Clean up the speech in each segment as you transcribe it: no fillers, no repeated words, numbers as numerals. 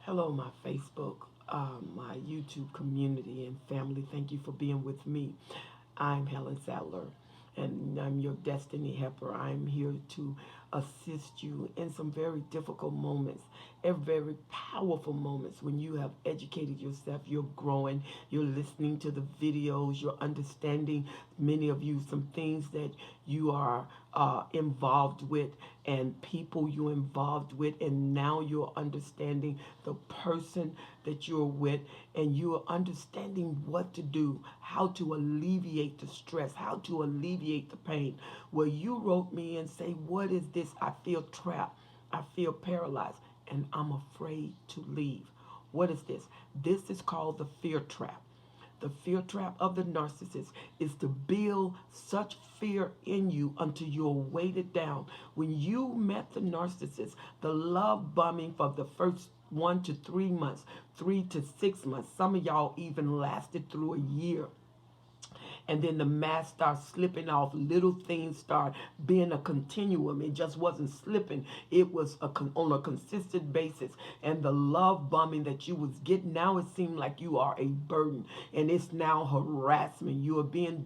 Hello, my Facebook, my YouTube community and family. Thank you for being with me. I'm Helen Sadler, and I'm your destiny helper. I'm here to assist you in some very difficult moments, and very powerful moments when you have educated yourself, you're growing, you're listening to the videos, you're understanding, many of you, some things that you are involved with and people you're involved with, and now you're understanding the person that you're with, and you're understanding what to do, how to alleviate the stress, how to alleviate the pain. Well, you wrote me and say, what is this? I feel trapped, I feel paralyzed, and I'm afraid to leave. What is this? This is called the fear trap. The fear trap of the narcissist is to build such fear in you until you're weighted down. When you met the narcissist, the love bombing for the first 1 to 3 months, 3 to 6 months, some of y'all even lasted through a year, and then the mask starts slipping off. Little things start being a continuum. It just wasn't slipping. It was on a consistent basis. And the love bombing that you was getting, now it seemed like you are a burden, and it's now harassment. You are being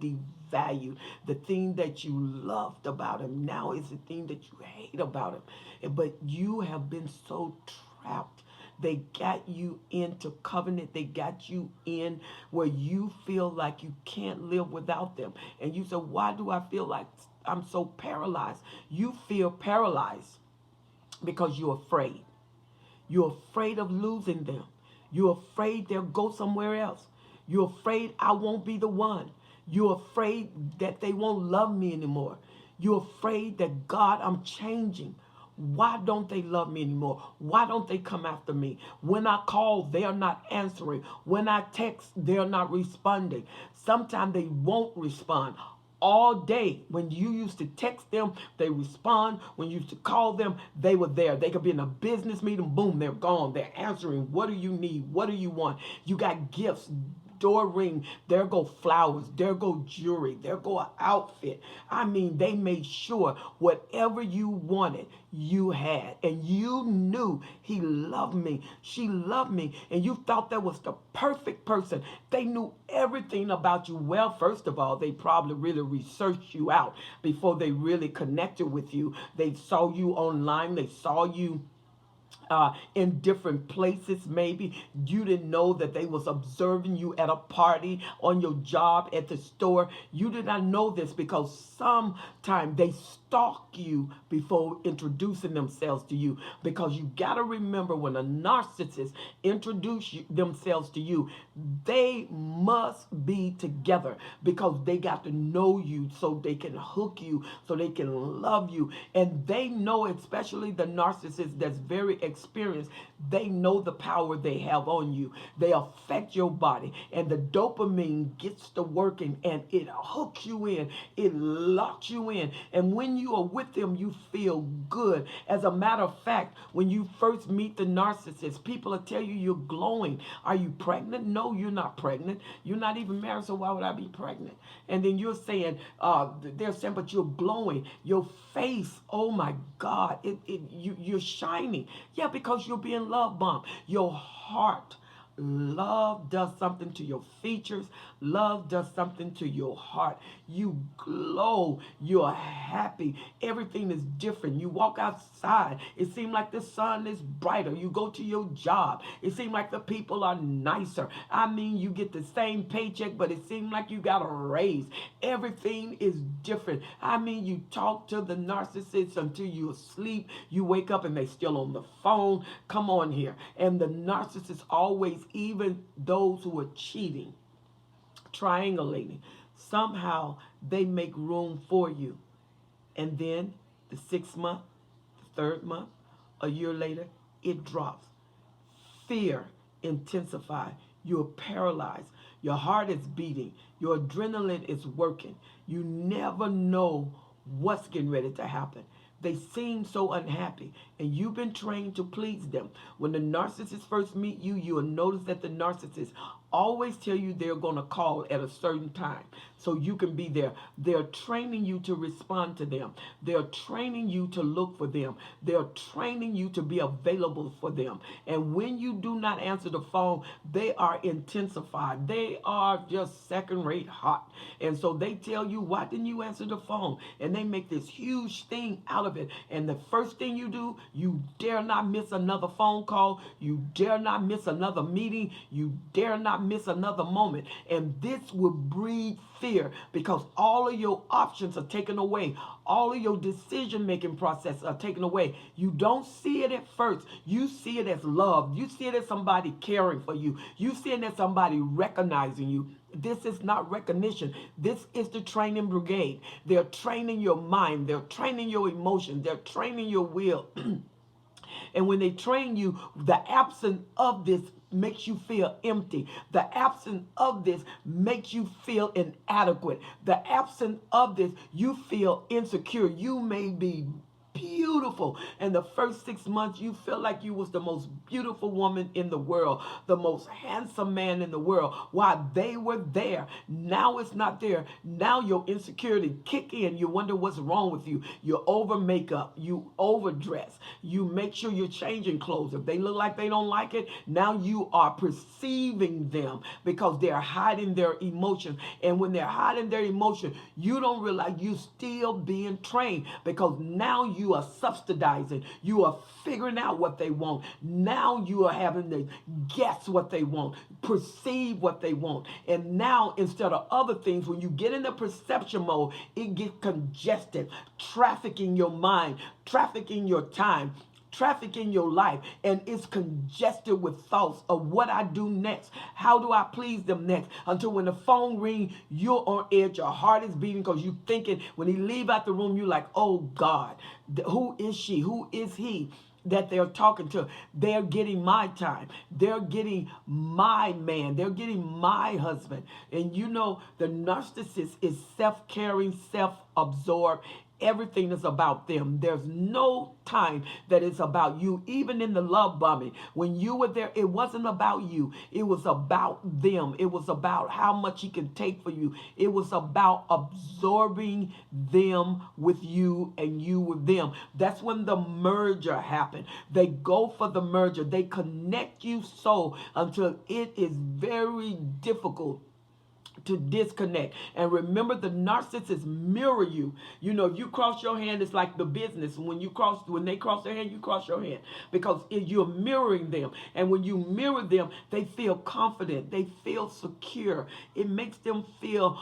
devalued. The thing that you loved about him now is the thing that you hate about him. But you have been so trapped. They got you into covenant. They got you in where you feel like you can't live without them. And you say, why do I feel like I'm so paralyzed? You feel paralyzed because you're afraid. You're afraid of losing them. You're afraid they'll go somewhere else. You're afraid I won't be the one. You're afraid that they won't love me anymore. You're afraid that, God, I'm changing. Why don't they love me anymore? Why don't they come after me? When I call, they're not answering. When I text, they're not responding. Sometimes they won't respond. All day, when you used to text them, they respond. When you used to call them, they were there. They could be in a business meeting, boom, they're gone. They're answering. What do you need? What do you want? You got gifts. Door ring, there go flowers, there go jewelry, there go an outfit. I mean, they made sure whatever you wanted, you had. And you knew he loved me, she loved me, and you thought that was the perfect person. They knew everything about you. Well, first of all, they probably really researched you out before they really connected with you. They saw you online, they saw you in different places. Maybe you didn't know that they was observing you at a party, on your job, at the store. You did not know this because sometimes they stalk you before introducing themselves to you, because you got to remember, when a narcissist introduce themselves to you, they must be together, because they got to know you so they can hook you, so they can love you. And they know, especially the narcissist that's very experienced, they know the power they have on you. They affect your body, and the dopamine gets to working, and it hooks you in, it locks you in. And when you are with them, you feel good. As a matter of fact, when you first meet the narcissist, people will tell you you're glowing. Are you pregnant? No, you're not pregnant. You're not even married, so why would I be pregnant? And then you're saying, they're saying, but you're glowing. Your face, oh my God, you're shining. Yeah, because you're being love bombed. Your heart, love does something to your features. Love does something to your heart. You glow. You're happy. Everything is different. You walk outside, it seems like the sun is brighter. You go to your job, it seems like the people are nicer. I mean, you get the same paycheck, but it seems like you got a raise. Everything is different. I mean, you talk to the narcissist until you asleep. You wake up and they still on the phone. Come on here. And the narcissist always, even those who are cheating, triangulating, somehow they make room for you. And then the 6th month, the 3rd month, a year later, it drops. Fear intensifies. You're paralyzed. Your heart is beating. Your adrenaline is working. You never know what's getting ready to happen. They seem so unhappy, and you've been trained to please them. When the narcissist first meet you, you will notice that the narcissist always tell you they're going to call at a certain time so you can be there. They're training you to respond to them. They're training you to look for them. They're training you to be available for them. And when you do not answer the phone, they are intensified. They are just second rate hot. And so they tell you, why didn't you answer the phone? And they make this huge thing out of it. And the first thing you do, you dare not miss another phone call. You dare not miss another meeting. You dare not miss another moment. And this will breed fear because all of your options are taken away. All of your decision-making process are taken away. You don't see it at first. You see it as love. You see it as somebody caring for you. You see it as somebody recognizing you. This is not recognition. This is the training brigade. They're training your mind. They're training your emotions. They're training your will. And when they train you, the absence of this makes you feel empty. The absence of this makes you feel inadequate. The absence of this, you feel insecure. You may be beautiful. And the first 6 months, you feel like you was the most beautiful woman in the world, the most handsome man in the world. While they were there, now it's not there. Now your insecurity kick in. You wonder what's wrong with you. You over makeup. You overdress. You make sure you're changing clothes. If they look like they don't like it, now you are perceiving them because they're hiding their emotions. And when they're hiding their emotion, you don't realize you still being trained because now you are subsidizing. You are figuring out what they want. Now you are having to guess what they want, perceive what they want. And now instead of other things, when you get in the perception mode, it gets congested, trafficking your mind, trafficking your time, trafficking your life, and it's congested with thoughts of what I do next. How do I please them next? Until when the phone rings, you're on edge. Your heart is beating because you're thinking when he leave out the room, you're like, oh God, who is she? Who is he that they're talking to? They're getting my time. They're getting my man. They're getting my husband. And you know, the narcissist is self-caring, self-absorbed. Everything is about them. There's no time that it's about you. Even in the love bombing, when you were there, it wasn't about you. It was about them. It was about how much he can take for you. It was about absorbing them with you and you with them. That's when the merger happened. They go for the merger. They connect you so until it is very difficult to disconnect. And remember, the narcissists mirror you. You know, if you cross your hand, it's like the business. When they cross their hand, you cross your hand because you're mirroring them. And when you mirror them, they feel confident. They feel secure. It makes them feel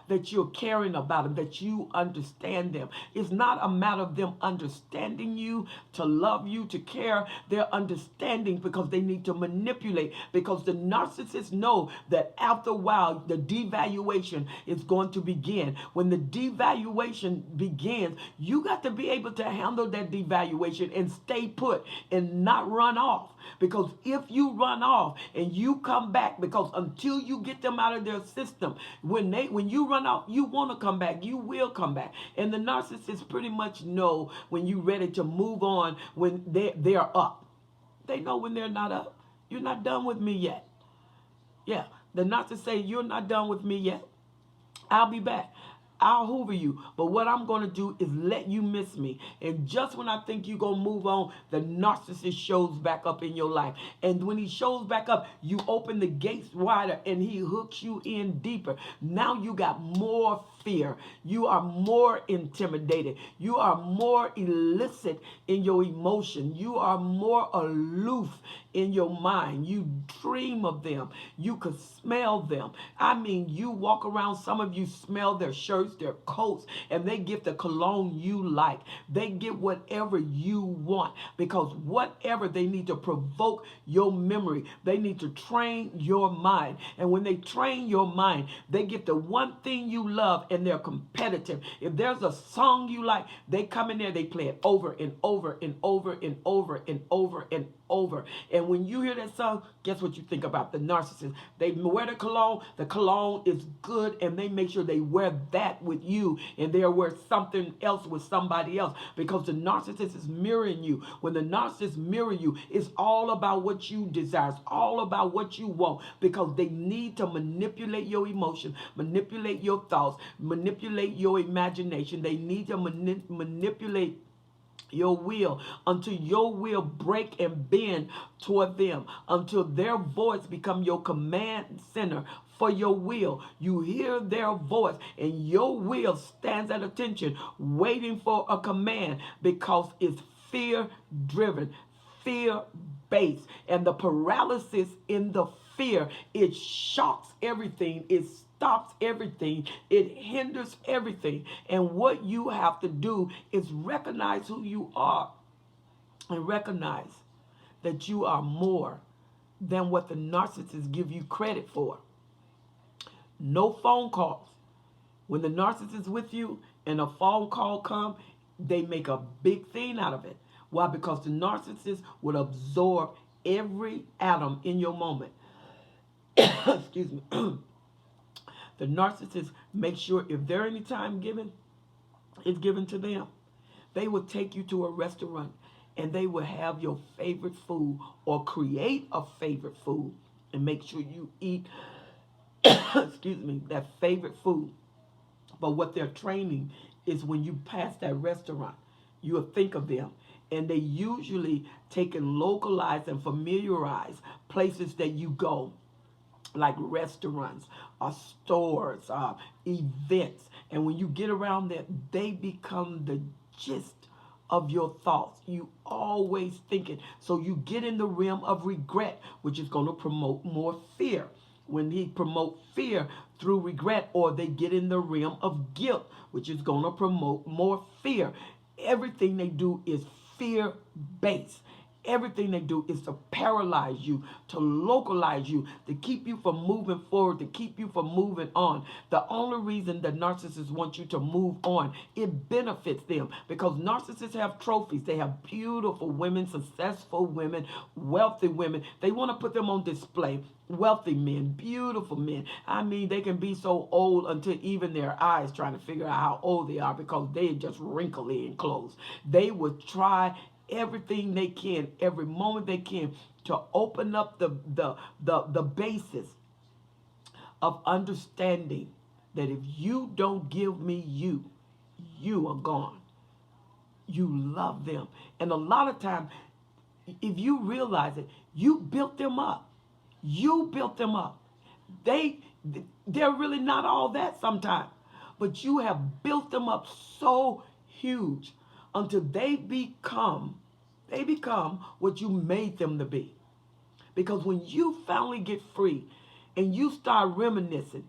that you're caring about them, that you understand them. It's not a matter of them understanding you, to love you, to care. They're understanding because they need to manipulate, because the narcissists know that after a while, the devaluation is going to begin. When the devaluation begins, you got to be able to handle that devaluation and stay put and not run off. Because if you run off and you come back, because until you get them out of their system, when you run off, you want to come back, you will come back. And the narcissists pretty much know when you're ready to move on, when they're up. They know when they're not up. You're not done with me yet. Yeah. The narcissist say, you're not done with me yet. I'll be back. I'll hoover you. But what I'm going to do is let you miss me. And just when I think you're going to move on, the narcissist shows back up in your life. And when he shows back up, you open the gates wider and he hooks you in deeper. Now you got more fear. You are more intimidated. You are more illicit in your emotion. You are more aloof in your mind. You dream of them. You could smell them. I mean, you walk around, some of you smell their shirts, their coats, and they get the cologne you like. They get whatever you want, because whatever they need to provoke your memory, they need to train your mind. And when they train your mind, they get the one thing you love and they're competitive. If there's a song you like, they come in there, they play it over and over and over and over and over and over. And when you hear that song, guess what you think about the narcissist? They wear the cologne is good, and they make sure they wear that that with you and they're worth something else with somebody else, because the narcissist is mirroring you. When the narcissist mirror you, it's all about what you desire. It's all about what you want, because they need to manipulate your emotion, manipulate your thoughts, manipulate your imagination. They need to manipulate your will until your will break and bend toward them, until their voice become your command center for your will. You hear their voice and your will stands at attention waiting for a command, because it's fear driven, fear based, and the paralysis in the fear, it shocks everything, it stops everything, it hinders everything. And what you have to do is recognize who you are and recognize that you are more than what the narcissists give you credit for. No phone calls. When the narcissist is with you and a phone call come, they make a big thing out of it. Why? Because the narcissist would absorb every atom in your moment. Excuse me. The narcissist makes sure if there any time given, it's given to them. They will take you to a restaurant and they will have your favorite food or create a favorite food and make sure you eat excuse me, that favorite food. But what they're training is when you pass that restaurant, you'll think of them. And they usually take and localize and familiarize places that you go, like restaurants, stores, events. And when you get around that, they become the gist of your thoughts. You always thinking. So you get in the realm of regret, which is going to promote more fear. When he promote fear through regret, or they get in the realm of guilt, which is going to promote more fear. Everything they do is fear based. Everything they do is to paralyze you, to localize you, to keep you from moving forward, to keep you from moving on. The only reason that narcissists want you to move on, it benefits them, because narcissists have trophies. They have beautiful women, successful women, wealthy women. They want to put them on display. Wealthy men, beautiful men. I mean, they can be so old until even their eyes trying to figure out how old they are, because they just wrinkly and clothes. They would try everything they can, every moment they can, to open up the basis of understanding that if you don't give me you, you are gone. You love them. And a lot of times, if you realize it, you built them up. You built them up. They're really not all that sometimes. But you have built them up so huge until they become what you made them to be. Because when you finally get free and you start reminiscing,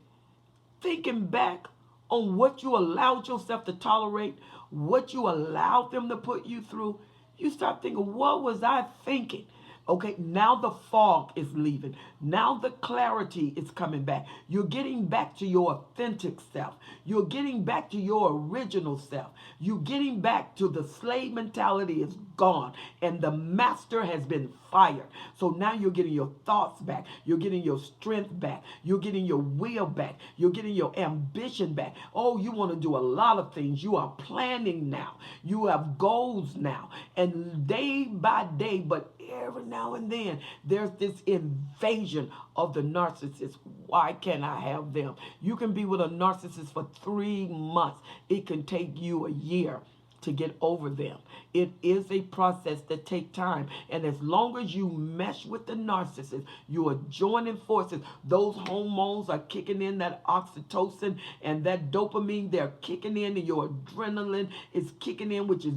thinking back on what you allowed yourself to tolerate, what you allowed them to put you through, you start thinking, what was I thinking? Okay, now the fog is leaving. Now the clarity is coming back. You're getting back to your authentic self. You're getting back to your original self. You're getting back to the slave mentality is gone and the master has been fired. So now you're getting your thoughts back. You're getting your strength back. You're getting your will back. You're getting your ambition back. Oh, you want to do a lot of things. You are planning now. You have goals now. And day by day, but every now and then, there's this invasion of the narcissist. Why can't I have them? You can be with a narcissist for 3 months. It can take you a year to get over them. It is a process that takes time. And as long as you mesh with the narcissist, you are joining forces. Those hormones are kicking in, that oxytocin and that dopamine, they're kicking in, and your adrenaline is kicking in, which is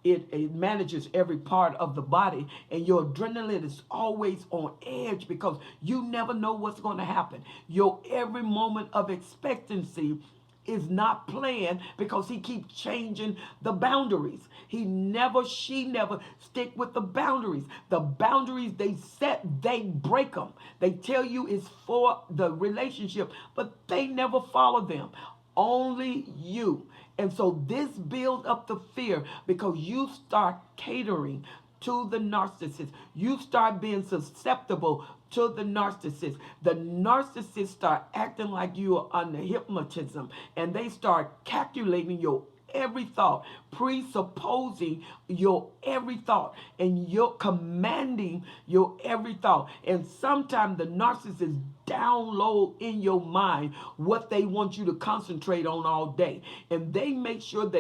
it manages every part of the body, and your adrenaline is always on edge because you never know what's going to happen. Your every moment of expectancy is not planned because he keeps changing the boundaries. She never stick with the boundaries. The boundaries they set, they break them. They tell you it's for the relationship, but they never follow them. Only you. And so this builds up the fear because you start catering to the narcissist. You start being susceptible to the narcissist. The narcissist start acting like you are under hypnotism, and they start calculating your every thought, presupposing your every thought, and you're commanding your every thought. And sometimes the narcissist download in your mind what they want you to concentrate on all day, and they make sure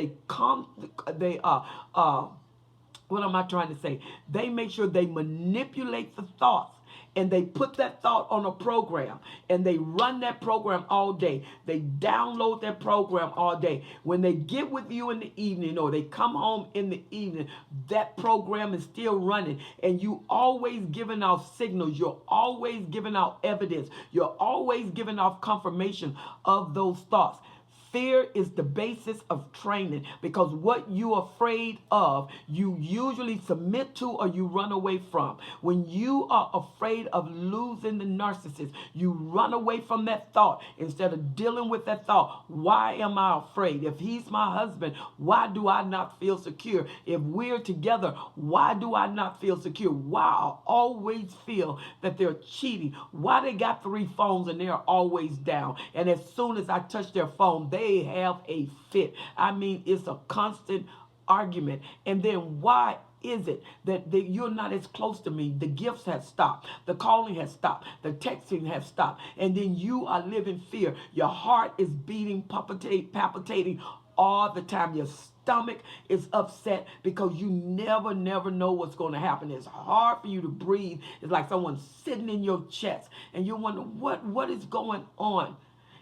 what am I trying to say? They make sure they manipulate the thoughts, and they put that thought on a program, and they run that program all day. They download that program all day. When they get with you in the evening, or they come home in the evening, that program is still running, and you always giving off signals. You're always giving out evidence. You're always giving off confirmation of those thoughts. Fear is the basis of training, because what you're afraid of, you usually submit to or you run away from. When you are afraid of losing the narcissist, you run away from that thought instead of dealing with that thought. Why am I afraid? If he's my husband, why do I not feel secure? If we're together, why do I not feel secure? Why I always feel that they're cheating? Why they got 3 phones and they're always down? And as soon as I touch their phone, they have a fit. I mean, it's a constant argument. And then why is it that you're not as close to me? The gifts have stopped. The calling has stopped. The texting has stopped. And then you are living fear. Your heart is beating, palpitating all the time. Your stomach is upset because you never know what's going to happen. It's hard for you to breathe. It's like someone's sitting in your chest, and you wonder what is going on.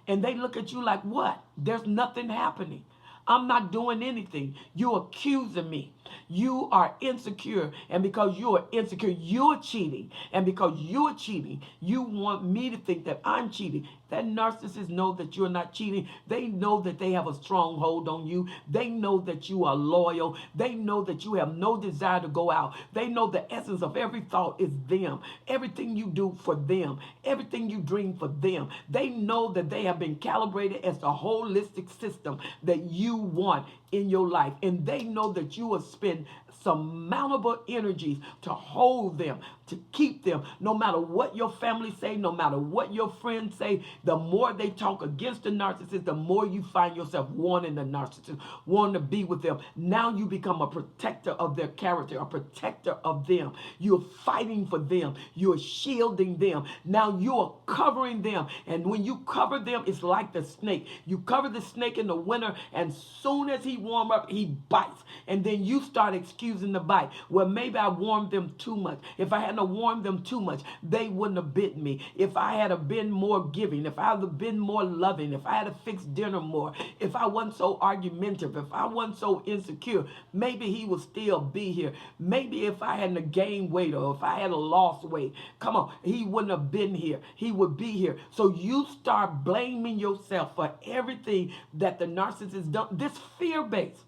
And they look at you like, what? There's nothing happening. I'm not doing anything. You're accusing me. You are insecure. And because you are insecure, you're cheating. And because you're cheating, you want me to think that I'm cheating. That narcissist know that you're not cheating. They know that they have a stronghold on you. They know that you are loyal. They know that you have no desire to go out. They know the essence of every thought is them. Everything you do for them. Everything you dream for them. They know that they have been calibrated as the holistic system that you want in your life. And they know that you will spend surmountable energies to hold them, to keep them, no matter what your family say, no matter what your friends say. The more they talk against the narcissist, the more you find yourself wanting the narcissist, wanting to be with them. Now you become a protector of their character, a protector of them. You're fighting for them. You're shielding them. Now you're covering them. And when you cover them, it's like the snake. You cover the snake in the winter, and soon as he warms up, he bites. And then you start excusing the bite. Well, maybe I warmed them too much. If I hadn't warmed them too much, they wouldn't have bitten me. If I had been more giving, if I had been more loving, if I had fixed dinner more, if I wasn't so argumentative, if I wasn't so insecure, maybe he would still be here. Maybe if I hadn't gained weight, or if I had lost weight, come on, he wouldn't have been here. He would be here. So you start blaming yourself for everything that the narcissist done. This fear-based.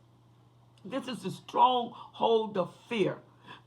This is the stronghold of fear.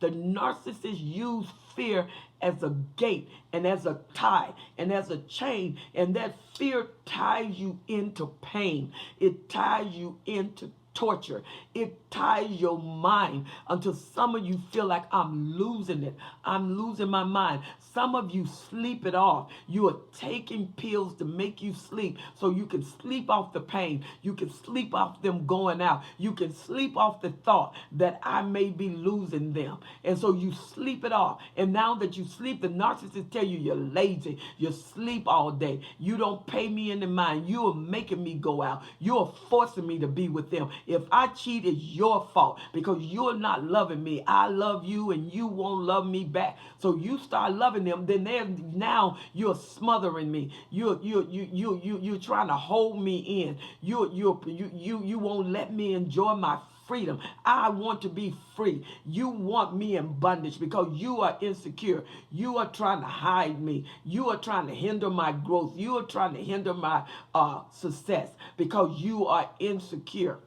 The narcissist use fear as a gate and as a tie and as a chain. And that fear ties you into pain. It ties you into torture. It ties your mind until some of you feel like, I'm losing it. I'm losing my mind. Some of you sleep it off. You are taking pills to make you sleep so you can sleep off the pain. You can sleep off them going out. You can sleep off the thought that I may be losing them. And so you sleep it off. And now that you sleep, the narcissist tell you you're lazy. You sleep all day. You don't pay me any mind. You are making me go out. You are forcing me to be with them. If I cheat, it's your fault because you're not loving me. I love you and you won't love me back. So you start loving them, then now you're smothering me. You're trying to hold me in. You won't let me enjoy my freedom. I want to be free. You want me in bondage because you are insecure. You are trying to hide me. You are trying to hinder my growth. You are trying to hinder my success because you are insecure.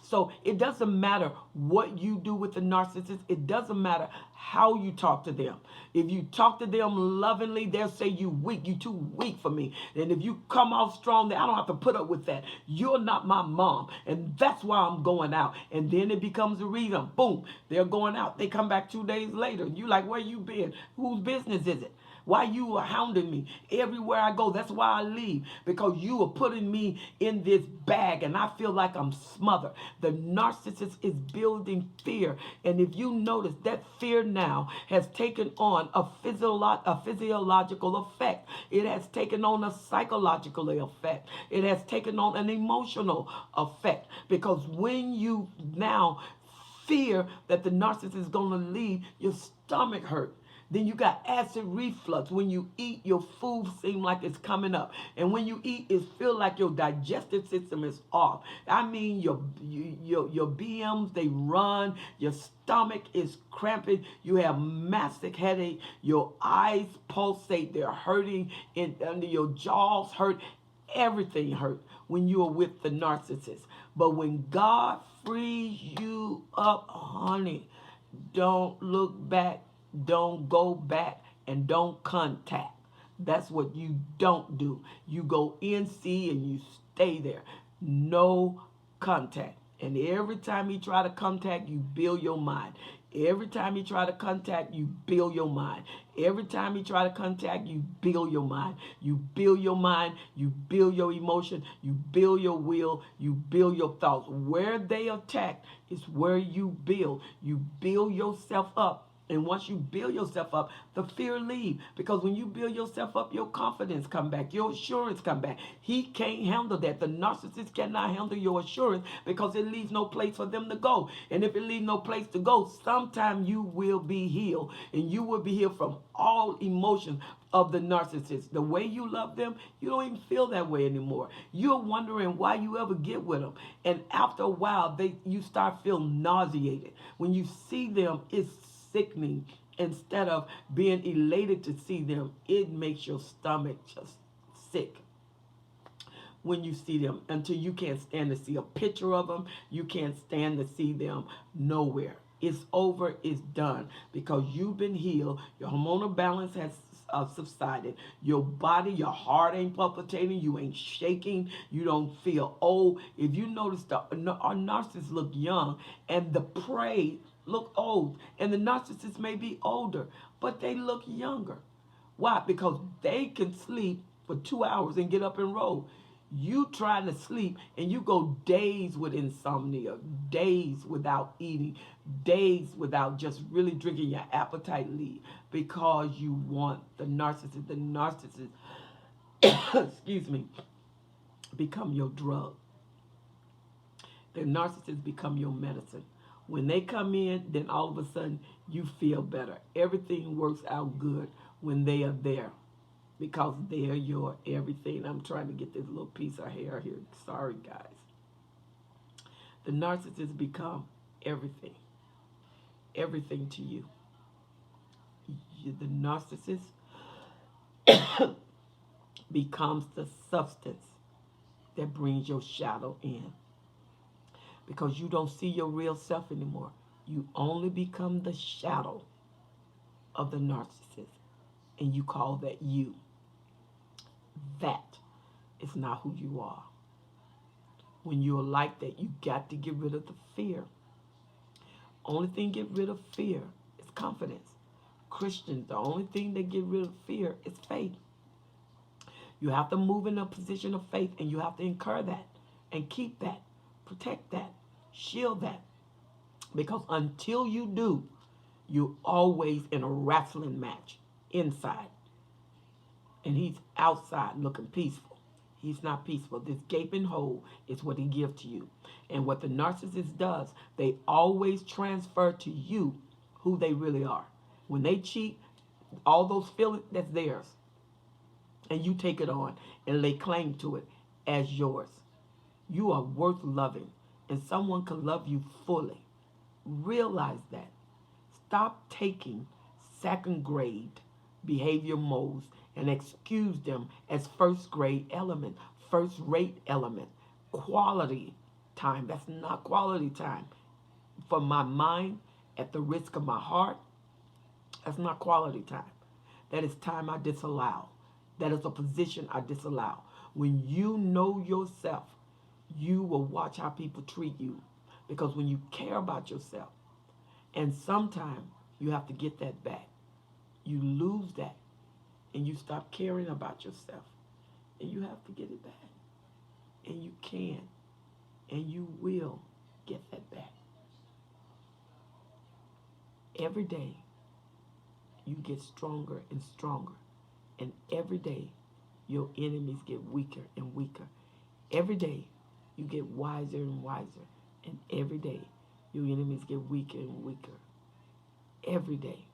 So it doesn't matter what you do with the narcissist. It doesn't matter how you talk to them. If you talk to them lovingly, they'll say you weak. You too weak for me. And if you come off strong, then I don't have to put up with that. You're not my mom. And that's why I'm going out. And then it becomes a reason. Boom, they're going out. They come back 2 days later. You like, where you been? Whose business is it? Why you are hounding me everywhere I go? That's why I leave, because you are putting me in this bag and I feel like I'm smothered. The narcissist is building fear. And if you notice, that fear now has taken on a physiological effect. It has taken on a psychological effect. It has taken on an emotional effect, because when you now fear that the narcissist is going to leave, your stomach hurts. Then you got acid reflux. When you eat, your food seems like it's coming up. And when you eat, it feels like your digestive system is off. I mean, your BMs, they run. Your stomach is cramping. You have massive headache. Your eyes pulsate. They're hurting. Under your jaws hurt. Everything hurt when you are with the narcissist. But when God frees you up, honey, don't look back. Don't go back, and don't contact. That's what you don't do. You go NC and you stay there. No contact. And every time he try to contact, you build your mind. Every time he try to contact, you build your mind. Every time he try to contact, you build your mind. You build your mind. You build your emotion. You build your will. You build your thoughts. Where they attack is where you build. You build yourself up. And once you build yourself up, the fear leave. Because when you build yourself up, your confidence come back. Your assurance come back. He can't handle that. The narcissist cannot handle your assurance, because it leaves no place for them to go. And if it leaves no place to go, sometime you will be healed. And you will be healed from all emotions of the narcissist. The way you love them, you don't even feel that way anymore. You're wondering why you ever get with them. And after a while, you start feeling nauseated. When you see them, it's sickening. Instead of being elated to see them, it makes your stomach just sick when you see them, until you can't stand to see a picture of them. You can't stand to see them nowhere. It's over. It's done, because you've been healed. Your hormonal balance has subsided. Your body, your heart ain't palpitating. You ain't shaking. You don't feel old. If you notice, our narcissists look young, and the prey look old. And the narcissists may be older, but they look younger. Why? Because they can sleep for 2 hours and get up and roll. You trying to sleep, and you go days with insomnia, days without eating, days without just really drinking. Your appetite leave, because you want the narcissist. The narcissist, excuse me, become your drug. The narcissist become your medicine. When they come in, then all of a sudden you feel better. Everything works out good when they are there, because they're your everything. I'm trying to get this little piece of hair here. Sorry, guys. The narcissist become everything. Everything to you. The narcissist becomes the substance that brings your shadow in, because you don't see your real self anymore. You only become the shadow of the narcissist, and you call that you. That is not who you are. When you're like that, you got to get rid of the fear. Only thing get rid of fear is confidence. Christians, the only thing that get rid of fear is faith. You have to move in a position of faith, and you have to incur that and keep that, protect that, shield that. Because until you do, you're always in a wrestling match inside. And he's outside looking peaceful. He's not peaceful. This gaping hole is what he gives to you. And what the narcissist does, they always transfer to you who they really are. When they cheat, all those feelings, that's theirs. And you take it on and lay claim to it as yours. You are worth loving, and someone can love you fully. Realize that. Stop taking second grade behavior modes and excuse them as first grade element, first rate element. Quality time. That's not quality time. for my mind at the risk of my heart, that's not quality time. That is time I disallow. That is a position I disallow. When you know yourself, you will watch how people treat you. Because when you care about yourself, and sometimes you have to get that back, you lose that and you stop caring about yourself. And you have to get it back. And you can. And you will get that back. Every day, you get stronger and stronger. And every day, your enemies get weaker and weaker. Every day, you get wiser and wiser. And every day, your enemies get weaker and weaker. Every day,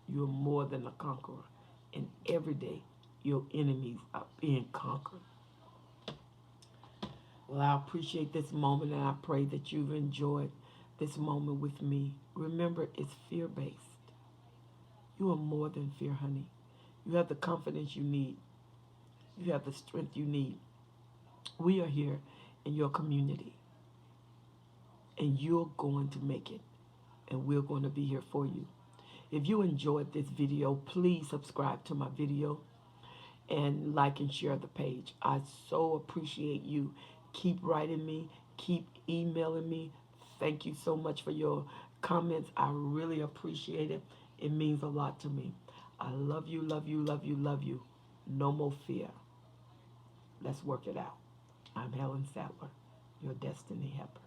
you're more than a conqueror. And every day, your enemies are being conquered. Well, I appreciate this moment, and I pray that you've enjoyed this moment with me. Remember, it's fear-based. You are more than fear, honey. You have the confidence you need. You have the strength you need. We are here in your community, and you're going to make it, and we're going to be here for you. If you enjoyed this video, please subscribe to my video and like and share the page. I so appreciate you. Keep writing me. Keep emailing me. Thank you so much for your comments. I really appreciate it. It means a lot to me. I love you, love you, love you, love you. No more fear. Let's work it out. I'm Helen Sattler, your destiny helper.